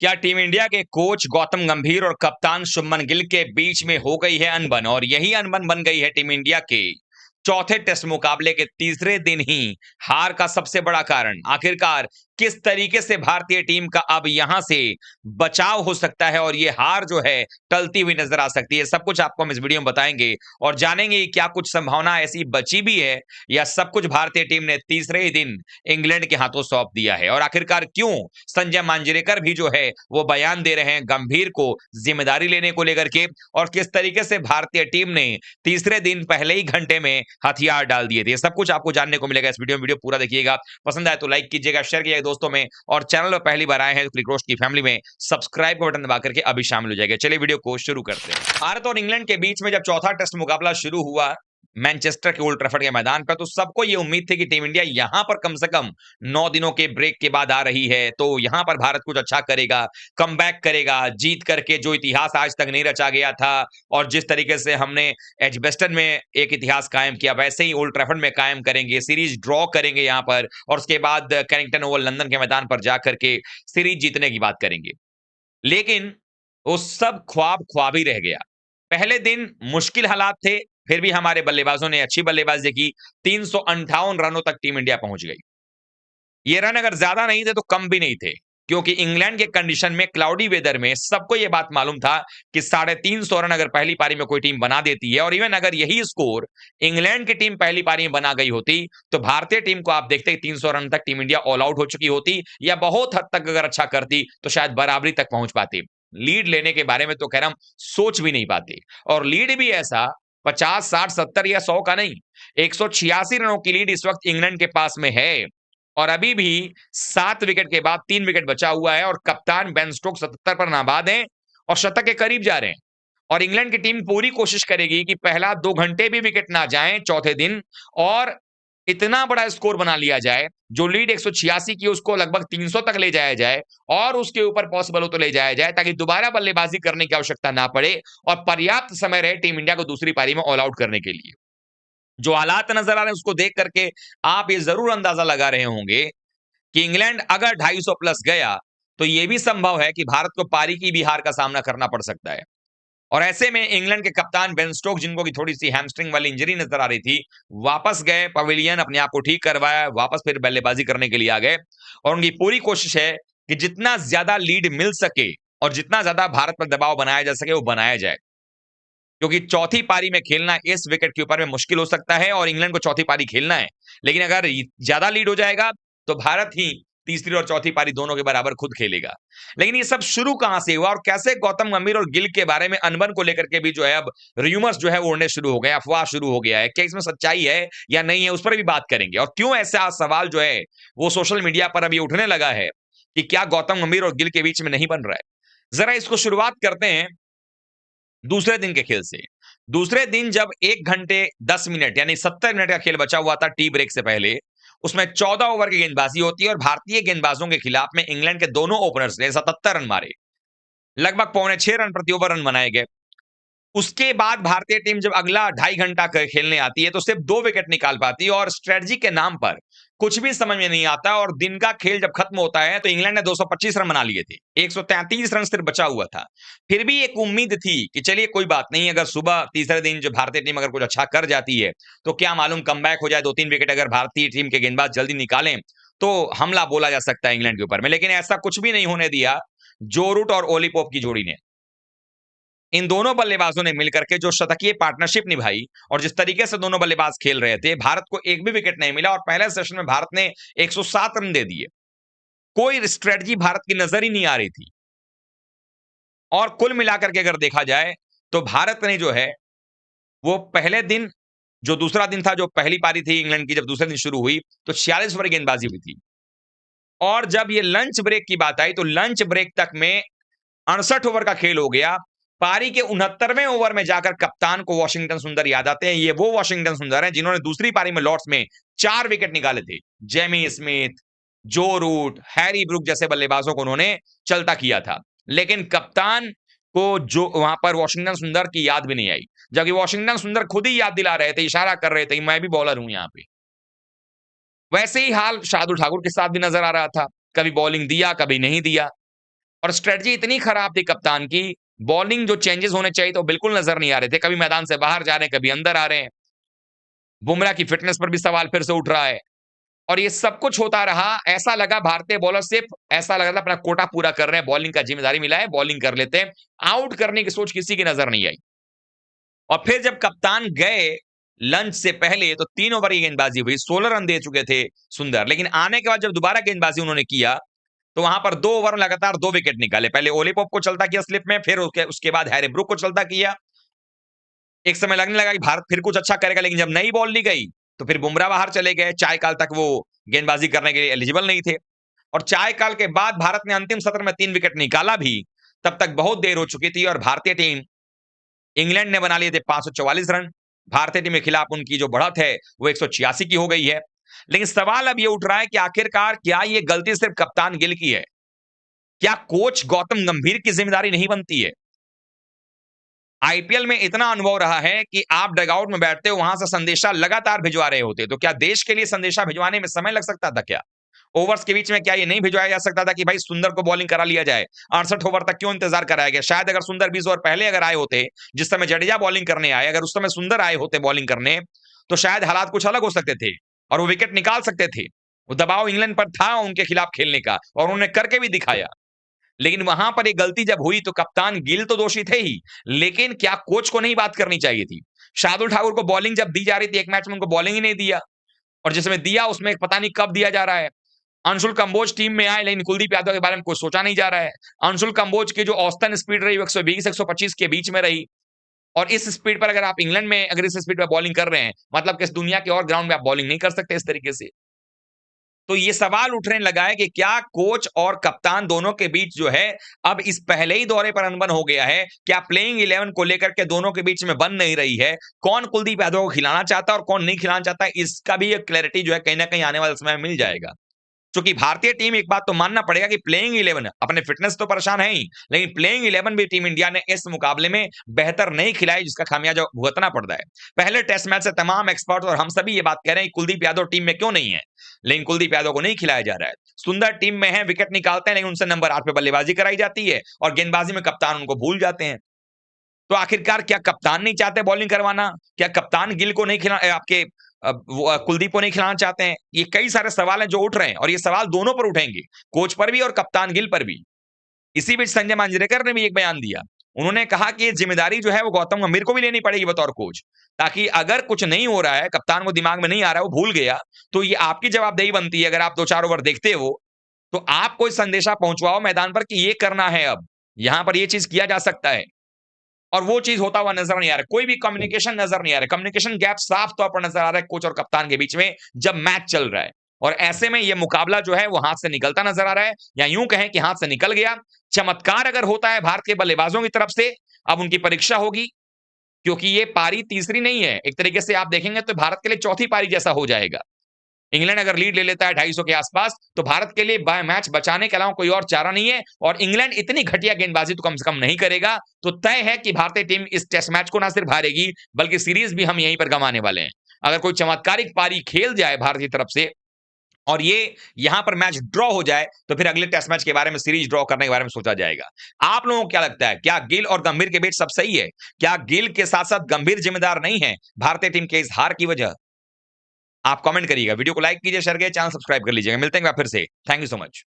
क्या team India के coach Gautam गंभीर और कप्तान शुभमन गिल के बीच में हो गई है अनबन और यही अनबन बन गई है टीम इंडिया के चौथे टेस्ट मुकाबले के तीसरे दिन ही हार का सबसे बड़ा कारण? आखिरकार किस तरीके से भारतीय टीम का अब यहां से बचाव हो सकता है और ये हार जो है टलती हुई नजर आ सकती है? सब कुछ आपको हम इस वीडियो में बताएंगे और जानेंगे कि क्या कुछ संभावना ऐसी बची भी है या सब कुछ भारतीय टीम ने तीसरे ही दिन इंग्लैंड के हाथों सौंप दिया है। और आखिरकार क्यों संजय मांजरेकर भी जो है वो बयान दे रहे हैं गंभीर को जिम्मेदारी लेने को लेकर के, और किस तरीके से भारतीय टीम ने तीसरे दिन पहले ही घंटे में हथियार डाल दिए थे। सब कुछ आपको जानने को मिलेगा इस वीडियो में। वीडियो पूरा देखिएगा, पसंद आए तो लाइक कीजिएगा, शेयर कीजिएगा दोस्तों में, और चैनल पर पहली बार आए हैं तो क्रिक रोस्ट की फैमिली में सब्सक्राइब का बटन दबा करके अभी शामिल हो जाएगा। चलिए वीडियो को शुरू करते हैं। भारत और इंग्लैंड के बीच में जब चौथा टेस्ट मुकाबला शुरू हुआ मैनचेस्टर के ओल्ड ट्रैफर्ड के मैदान पर, तो सबको ये उम्मीद थी कि टीम इंडिया यहां पर कम से कम 9 दिनों के ब्रेक के बाद आ रही है, तो यहां पर भारत कुछ अच्छा करेगा, कमबैक करेगा, जीत करके जो इतिहास आज तक नहीं रचा गया था और जिस तरीके से हमने एजबेस्टन में एक इतिहास कायम किया वैसे ही ओल्ड ट्रैफर्ड में कायम करेंगे, सीरीज ड्रॉ करेंगे यहां पर और उसके बाद कैरिंगटन ओवल लंदन के मैदान पर जाकर के सीरीज जीतने की बात करेंगे। लेकिन वो सब ख्वाब ख्वाब ही रह गया। पहले दिन मुश्किल हालात थे, फिर भी हमारे बल्लेबाजों ने अच्छी बल्लेबाजी की, 358 रनों तक टीम इंडिया पहुंच गई। ये रन अगर ज्यादा नहीं थे तो कम भी नहीं थे, क्योंकि इंग्लैंड के कंडीशन में क्लाउडी वेदर में सबको यह बात मालूम था कि 350 रन अगर पहली पारी में कोई टीम बना देती है, और इवन अगर यही स्कोर इंग्लैंड की टीम पहली पारी में बना गई होती तो भारतीय टीम को आप देखते 300 रन तक टीम इंडिया ऑल आउट हो चुकी होती, या बहुत हद तक अगर अच्छा करती तो शायद बराबरी तक पहुंच पाती। लीड लेने के बारे में तो खैर हम सोच भी नहीं पाते, और लीड भी ऐसा 50, 60, 70 या 100 का नहीं, 186 रनों की लीड इस वक्त इंग्लैंड के पास में है, और अभी भी 7 विकेट के बाद 3 विकेट बचा हुआ है, और कप्तान बेन स्टोक्स 77 पर नाबाद हैं और शतक के करीब जा रहे हैं। और इंग्लैंड की टीम पूरी कोशिश करेगी कि पहला 2 घंटे भी विकेट ना जाएं चौथे दिन, और इतना बड़ा स्कोर बना लिया जाए, जो लीड 186 की उसको लगभग 300 तक ले जाया जाए, और उसके ऊपर पॉसिबल हो तो ले जाया जाए, ताकि दोबारा बल्लेबाजी करने की आवश्यकता ना पड़े और पर्याप्त समय रहे टीम इंडिया को दूसरी पारी में ऑल आउट करने के लिए। जो हालात नजर आ रहे हैं उसको देख करके आप ये जरूर अंदाजा लगा रहे होंगे कि इंग्लैंड अगर 250 प्लस गया तो यह भी संभव है कि भारत को पारी की भी हार का सामना करना पड़ सकता है। और ऐसे में इंग्लैंड के कप्तान बेन स्टोक, जिनको की थोड़ी सी हैमस्ट्रिंग वाली इंजरी नजर आ रही थी, वापस गए पवेलियन, अपने आप को ठीक करवाया, वापस फिर बल्लेबाजी करने के लिए आ गए, और उनकी पूरी कोशिश है कि जितना ज्यादा लीड मिल सके और जितना ज्यादा भारत पर दबाव बनाया जा सके वो बनाया जाए, क्योंकि चौथी पारी में खेलना इस विकेट के ऊपर में मुश्किल हो सकता है और इंग्लैंड को चौथी पारी खेलना है। लेकिन अगर ज्यादा लीड हो जाएगा तो भारत ही तीसरी और चौथी पारी दोनों के बराबर खुद खेलेगा। लेकिन ये सब शुरू कहां से हुआ और कैसे गौतम गंभीर और गिल के बारे में अनबन को लेकर के भी जो है अब रूमर्स जो है वो उड़ने शुरू हो गए, अफवाह शुरू हो गया है, क्या इसमें सच्चाई है या नहीं है, उस पर भी बात करेंगे। और क्यों ऐसा सवाल जो है वो सोशल मीडिया पर अभी उठने लगा है कि क्या गौतम गंभीर और गिल के बीच में नहीं बन रहा है। जरा इसको शुरुआत करते हैं दूसरे दिन के खेल से। दूसरे दिन जब 1 घंटे 10 मिनट यानी 70 मिनट का खेल बचा हुआ था टी ब्रेक से पहले, उसमें 14 ओवर की गेंदबाजी होती है और भारतीय गेंदबाजों के खिलाफ में इंग्लैंड के दोनों ओपनर्स ने 77 रन मारे, लगभग 6.25 रन प्रति ओवर रन बनाए गए। उसके बाद भारतीय टीम जब अगला 2.5 घंटा खेलने आती है तो सिर्फ 2 विकेट निकाल पाती है, और स्ट्रेटजी के नाम पर कुछ भी समझ में नहीं आता। और दिन का खेल जब खत्म होता है तो इंग्लैंड ने 225 रन बना लिए थे, 133 रन सिर्फ बचा हुआ था। फिर भी एक उम्मीद थी कि चलिए कोई बात नहीं, अगर सुबह तीसरे दिन जो भारतीय टीम अगर कुछ अच्छा कर जाती है तो क्या मालूम कमबैक हो जाए, 2-3 विकेट अगर भारतीय टीम के गेंदबाज जल्दी निकालें तो हमला बोला जा सकता है इंग्लैंड के ऊपर में। लेकिन ऐसा कुछ भी नहीं होने दिया जो रूट और ओली पोप की जोड़ी ने। इन दोनों बल्लेबाजों ने मिलकर के जो शतकीय पार्टनरशिप निभाई और जिस तरीके से दोनों बल्लेबाज खेल रहे थे, भारत को एक भी विकेट नहीं मिला और पहले सेशन में भारत ने 107 रन दे दिए। कोई स्ट्रेटजी भारत की नजर ही नहीं आ रही थी। और कुल मिलाकर के अगर देखा जाए तो भारत ने जो है वो पहले दिन, जो दूसरा दिन था, जो पहली पारी थी इंग्लैंड की, जब दूसरे दिन शुरू हुई तो 46 ओवर गेंदबाजी हुई थी। और जब ये लंच ब्रेक की बात आई तो लंच ब्रेक तक में 68 ओवर का खेल हो गया। पारी के 69वें ओवर में जाकर कप्तान को वॉशिंगटन सुंदर याद आते हैं। ये वो वॉशिंगटन सुंदर हैं जिन्होंने दूसरी पारी में लॉर्ड्स में 4 विकेट निकाले थे। जेमी स्मिथ, जो रूट, हैरी ब्रूक जैसे बल्लेबाजों को उन्होंने चलता किया था, लेकिन कप्तान को जो वहां पर वॉशिंगटन सुंदर की याद भी नहीं आई, जबकि वॉशिंगटन सुंदर खुद ही याद दिला रहे थे, इशारा कर रहे थे मैं भी बॉलर हूं यहां पे। वैसे ही हाल शार्दुल ठाकुर के साथ भी नजर आ रहा था, कभी बॉलिंग दिया कभी नहीं दिया। और स्ट्रेटजी इतनी खराब थी कप्तान की, बॉलिंग जो चेंजेस होने चाहिए तो बिल्कुल नजर नहीं आ रहे थे। कभी मैदान से बाहर जा रहे हैं, कभी अंदर आ रहे हैं। बुमराह की फिटनेस पर भी सवाल फिर से उठ रहा है। और ये सब कुछ होता रहा, ऐसा लगा भारतीय बॉलर सिर्फ ऐसा लग रहा था अपना कोटा पूरा कर रहे हैं, बॉलिंग का जिम्मेदारी मिला है, बॉलिंग कर लेते हैं। आउट करने की सोच किसी की नजर नहीं आई। और फिर जब कप्तान गए लंच से पहले तो 3 ओवर की गेंदबाजी हुई, 16 रन दे चुके थे सुंदर। लेकिन आने के बाद जब दोबारा गेंदबाजी उन्होंने किया, तो वहां पर 2 ओवर में लगातार 2 विकेट निकाले। पहले ओली पॉप को चलता किया स्लिप में, फिर उसके बाद हैरी ब्रूक को चलता किया। एक समय लगने लगा कि भारत फिर कुछ अच्छा करेगा, लेकिन जब नई बॉल ली गई, तो फिर बुमराह बाहर चले गए। चाय काल तक वो गेंदबाजी करने के लिए एलिजिबल नहीं थे। और चाय काल के बाद भारत ने अंतिम सत्र में 3 विकेट निकाला भी, तब तक बहुत देर हो चुकी थी और भारतीय टीम इंग्लैंड ने बना लिए थे 544 रन। भारतीय टीम के खिलाफ उनकी जो बढ़त है वो 186 की हो गई है। लेकिन सवाल अब ये उठ रहा है कि आखिरकार क्या ये गलती सिर्फ कप्तान गिल की है? क्या कोच गौतम गंभीर की जिम्मेदारी नहीं बनती है? आईपीएल में इतना अनुभव रहा है कि आप डगआउट में बैठते हो, वहां से संदेशा लगातार भिजवा रहे होते, तो क्या देश के लिए संदेशा भिजवाने में समय लग सकता था क्या? ओवर्स के बीच में क्या ये नहीं भिजवाया जा सकता था कि भाई सुंदर को बॉलिंग करा लिया जाए? 68 ओवर तक क्यों इंतजार कराया गया? शायद अगर सुंदर 20 ओवर पहले अगर आए होते, जिस समय जडेजा बॉलिंग करने आए, अगर उस समय सुंदर आए होते बॉलिंग करने, तो शायद हालात कुछ अलग हो सकते थे और वो विकेट निकाल सकते थे। वो दबाव इंग्लैंड पर था उनके खिलाफ खेलने का और उन्होंने करके भी दिखाया। लेकिन वहां पर एक गलती जब हुई तो कप्तान गिल तो दोषी थे ही, लेकिन क्या कोच को नहीं बात करनी चाहिए थी? शार्दुल ठाकुर को बॉलिंग जब दी जा रही थी, एक मैच में उनको बॉलिंग ही नहीं दिया और जिसमें दिया उसमें पता नहीं कब दिया जा रहा है। अंशुल कंबोज टीम में आए, लेकिन कुलदीप यादव के बारे में कुछ सोचा नहीं जा रहा है। अंशुल कंबोज की जो औसतन स्पीड रही वो 120-125 के बीच में रही और इस स्पीड पर अगर आप इंग्लैंड में अगर इस स्पीड पर बॉलिंग कर रहे हैं, मतलब कि इस दुनिया के और ग्राउंड में आप बॉलिंग नहीं कर सकते इस तरीके से। तो ये सवाल उठने लगा है कि क्या कोच और कप्तान दोनों के बीच जो है अब इस पहले ही दौरे पर अनबन हो गया है? क्या प्लेइंग 11 को लेकर के दोनों के बीच में बन नहीं रही है? कौन कुलदीप यादव को खिलाना चाहता है और कौन नहीं खिलाना चाहता है, इसका भी एक क्लैरिटी जो है कहीं ना कहीं आने वाले समय में मिल जाएगा। चूंकि भारतीय टीम, एक बात तो मानना पड़ेगा कि प्लेइंग 11 अपने फिटनेस तो परेशान है ही, लेकिन प्लेइंग 11 भी टीम इंडिया ने इस मुकाबले में बेहतर नहीं खिलाई, जिसका खामियाजा भुगतना पड़ता है। पहले टेस्ट मैच से तमाम एक्सपर्ट और हम सभी ये बात कह रहे हैं कि कुलदीप यादव टीम में क्यों नहीं है, लेकिन कुलदीप यादव को नहीं खिलाया जा रहा है। सुंदर टीम में है, विकेट निकालते हैं, लेकिन उनसे नंबर 8 पे बल्लेबाजी कराई जाती है और गेंदबाजी में कप्तान उनको भूल जाते हैं। तो आखिरकार क्या कप्तान नहीं चाहते बॉलिंग करवाना? क्या कप्तान गिल को नहीं खिला आपके कुलदीप को नहीं खिलाना चाहते हैं? ये कई सारे सवाल हैं जो उठ रहे हैं और ये सवाल दोनों पर उठेंगे, कोच पर भी और कप्तान गिल पर भी। इसी बीच संजय मांजरेकर ने भी एक बयान दिया। उन्होंने कहा कि ये जिम्मेदारी जो है वो गौतम गंभीर को भी लेनी पड़ेगी बतौर कोच, ताकि अगर कुछ नहीं हो रहा है, कप्तान को दिमाग में नहीं आ रहा है, वो भूल गया, तो ये आपकी जवाबदेही बनती है। अगर आप 2-4 ओवर देखते हो, तो आप कोई संदेशा पहुंचवाओ मैदान पर कि ये करना है अब, यहां पर ये चीज किया जा सकता है। और वो चीज होता हुआ नजर नहीं आ रहा है, कोई भी कम्युनिकेशन नजर नहीं आ रहा है। कम्युनिकेशन गैप साफ तौर पर नजर आ रहा है कोच और कप्तान के बीच में जब मैच चल रहा है। और ऐसे में ये मुकाबला जो है वो हाथ से निकलता नजर आ रहा है, या यूं कहें कि हाथ से निकल गया। चमत्कार अगर होता है भारत के बल्लेबाजों की तरफ से, अब उनकी परीक्षा होगी, क्योंकि ये पारी तीसरी नहीं है। एक तरीके से आप देखेंगे तो भारत के लिए चौथी पारी जैसा हो जाएगा। इंग्लैंड अगर लीड ले लेता है 250 के आसपास, तो भारत के लिए मैच बचाने के अलावा कोई और चारा नहीं है। और इंग्लैंड इतनी घटिया गेंदबाजी तो कम से कम नहीं करेगा। तो तय है कि भारतीय टीम इस टेस्ट मैच को ना सिर्फ हारेगी, बल्कि सीरीज भी हम यहीं पर गंवाने वाले हैं। अगर कोई चमत्कारिक पारी खेल जाए भारत की तरफ से और ये यहां पर मैच ड्रॉ हो जाए, तो फिर अगले टेस्ट मैच के बारे में, सीरीज ड्रॉ करने के बारे में सोचा जाएगा। आप लोगों को क्या लगता है, क्या गिल और गंभीर के बीच सब सही है? क्या गिल के साथ साथ गंभीर जिम्मेदार नहीं है भारतीय टीम के इस हार की वजह? आप कमेंट करिएगा, वीडियो को लाइक कीजिए, शेयर कीजिए, चैनल सब्सक्राइब कर लीजिएगा। मिलते हैं फिर से। Thank you so much.